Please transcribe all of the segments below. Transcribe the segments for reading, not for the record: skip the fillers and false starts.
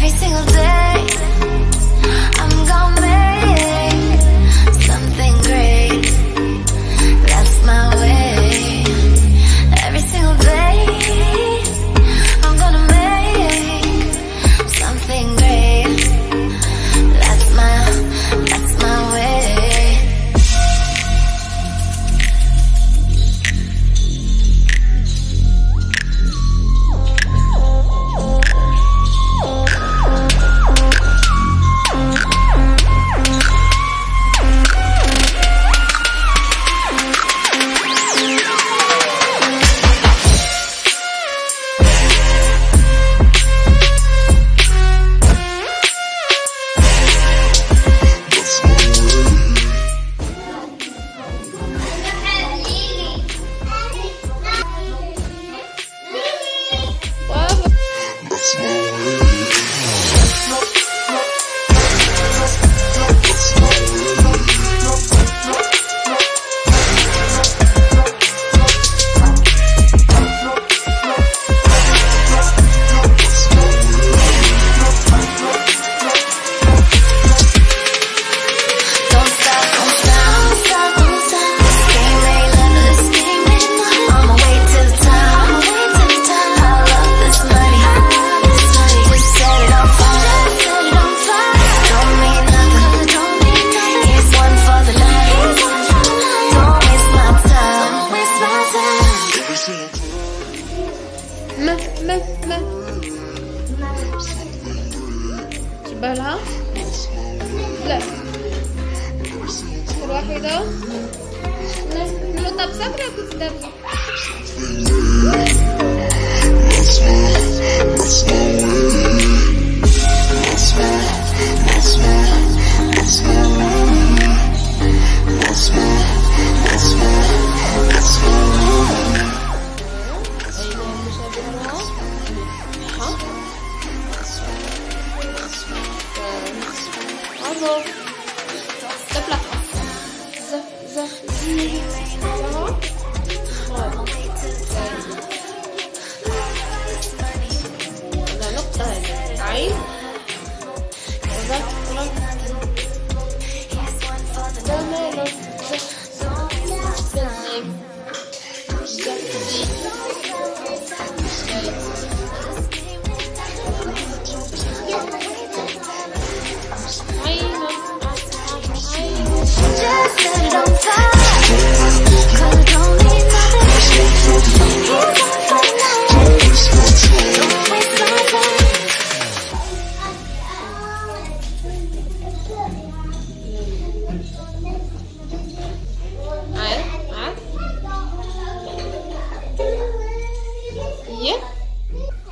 Every single day I'm gonna make something great. That's my way. Every single day I'm gonna make something great. That's my way. بالها لا الواحدة لا طب صبري كنت دابا Stop là.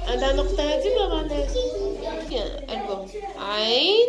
عندها نقطة هذه ما معناش البوم عين